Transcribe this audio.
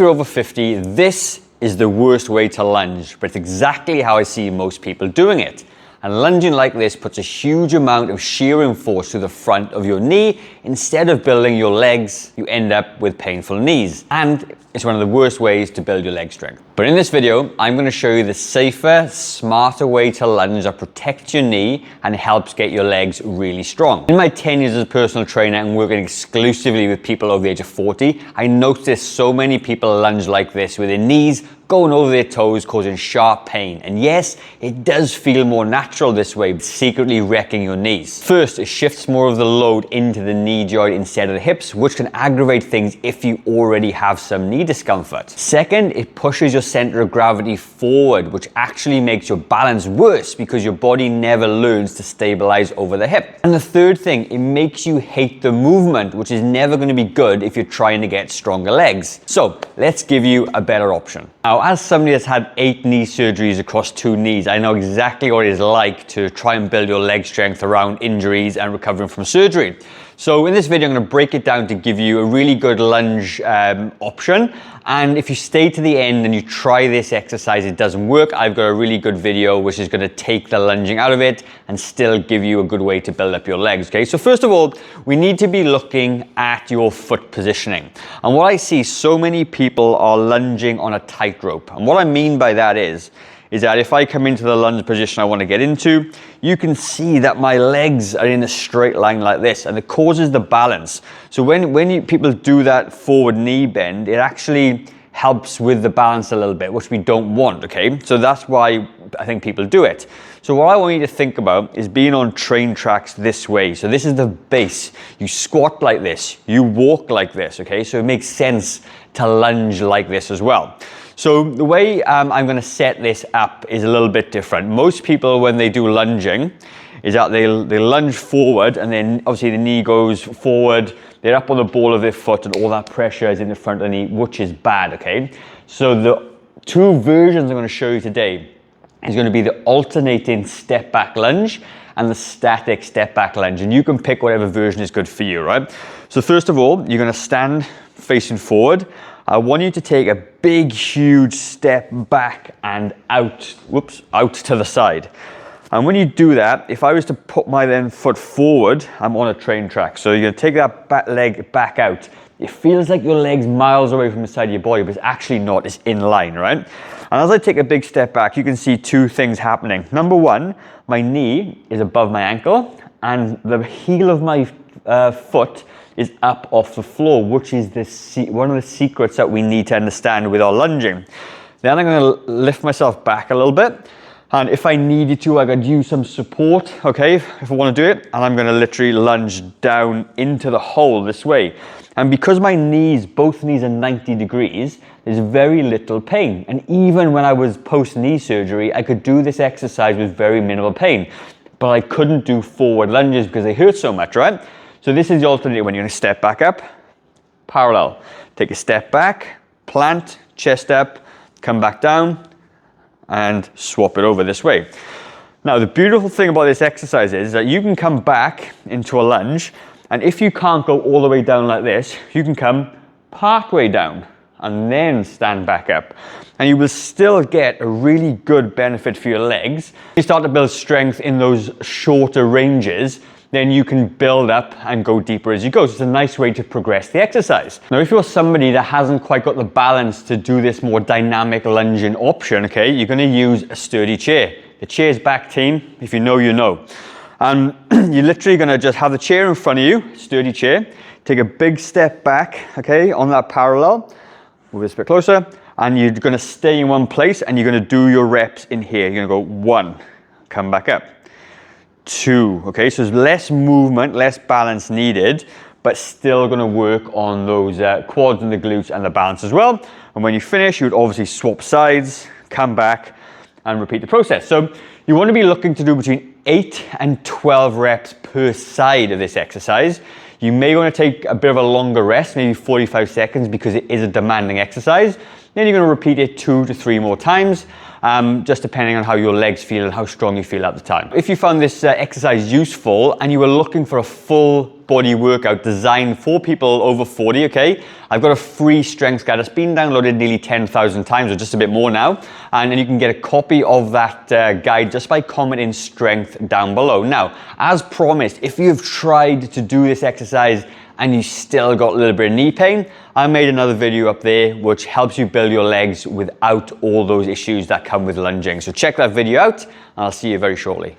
you're over 50, this is the worst way to lunge, but it's exactly how I see most people doing it. And lunging like this puts a huge amount of shearing force to the front of your knee. Instead of building your legs, you end up with painful knees. And it's one of the worst ways to build your leg strength. But in this video, I'm going to show you the safer, smarter way to lunge that protects your knee and helps get your legs really strong. In my 10 years as a personal trainer and working exclusively with people over the age of 40, I noticed so many people lunge like this with their knees going over their toes, causing sharp pain. And yes, it does feel more natural this way, but secretly wrecking your knees. First, it shifts more of the load into the knee joint instead of the hips, which can aggravate things if you already have some knee discomfort. Second, it pushes your center of gravity forward, which actually makes your balance worse because your body never learns to stabilize over the hip. And the third thing, it makes you hate the movement, which is never going to be good if you're trying to get stronger legs. So let's give you a better option. Now, as somebody that's had 8 knee surgeries across 2 knees, I know exactly what it is like to try and build your leg strength around injuries and recovering from surgery. So in this video, I'm going to break it down to give you a really good lunge option. And if you stay to the end and you try this exercise, it doesn't work, I've got a really good video which is going to take the lunging out of it and still give you a good way to build up your legs. Okay, so first of all, we need to be looking at your foot positioning. And what I see, so many people are lunging on a tightrope. And what I mean by that is that if I come into the lunge position I want to get into, you can see that my legs are in a straight line like this, and it causes the balance. So when people do that forward knee bend, it actually helps with the balance a little bit, which we don't want, okay? So that's why I think people do it. So what I want you to think about is being on train tracks this way. So this is the base. You squat like this, you walk like this, okay? So it makes sense to lunge like this as well. So the way I'm going to set this up is a little bit different. Most people, when they do lunging, is that they lunge forward, and then obviously the knee goes forward, they're up on the ball of their foot, and all that pressure is in the front of the knee, which is bad, okay? So the 2 versions I'm going to show you today is going to be the alternating step back lunge and the static step back lunge, and you can pick whatever version is good for you, right? So first of all, you're going to stand facing forward. I want you to take a big, huge step back and out to the side. And when you do that, if I was to put my then foot forward, I'm on a train track. So you're going to take that back leg back out. It feels like your leg's miles away from the side of your body, but it's actually not, it's in line, right? And as I take a big step back, you can see 2 things happening. Number 1, my knee is above my ankle, and the heel of my foot is up off the floor, which is one of the secrets that we need to understand with our lunging. Then I'm going to lift myself back a little bit, and if I needed to, I could use some support, okay, if I want to do it, and I'm going to literally lunge down into the hole this way. And because my knees, both knees are 90 degrees, there's very little pain. And even when I was post-knee surgery, I could do this exercise with very minimal pain, but I couldn't do forward lunges because they hurt so much, right? So this is the alternative. When you're going to step back up, parallel. Take a step back, plant, chest up, come back down, and swap it over this way. Now, the beautiful thing about this exercise is that you can come back into a lunge, and if you can't go all the way down like this, you can come part way down and then stand back up. And you will still get a really good benefit for your legs. You start to build strength in those shorter ranges, then you can build up and go deeper as you go. So it's a nice way to progress the exercise. Now, if you're somebody that hasn't quite got the balance to do this more dynamic lunging option, okay, you're going to use a sturdy chair. The chair's back, team. If you know, you know. And you're literally going to just have the chair in front of you, sturdy chair. Take a big step back, okay, on that parallel. Move this a bit closer. And you're going to stay in one place, and you're going to do your reps in here. You're going to go 1, come back up. 2, okay, so there's less movement, less balance needed, but still going to work on those quads and the glutes and the balance as well. And when you finish, you would obviously swap sides, come back, and repeat the process. So you want to be looking to do between 8 and 12 reps per side of this exercise. You may want to take a bit of a longer rest, maybe 45 seconds, because it is a demanding exercise. Then you're going to repeat it 2 to 3 more times. just depending on how your legs feel and how strong you feel at the time. If you found this exercise useful and you were looking for a full body workout designed for people over 40, okay, I've got a free strength guide that's been downloaded nearly 10,000 times, or just a bit more now, and you can get a copy of that guide just by commenting strength down below. Now, as promised, if you've tried to do this exercise and you still got a little bit of knee pain, I made another video up there which helps you build your legs without all those issues that come with lunging. So check that video out, and I'll see you very shortly.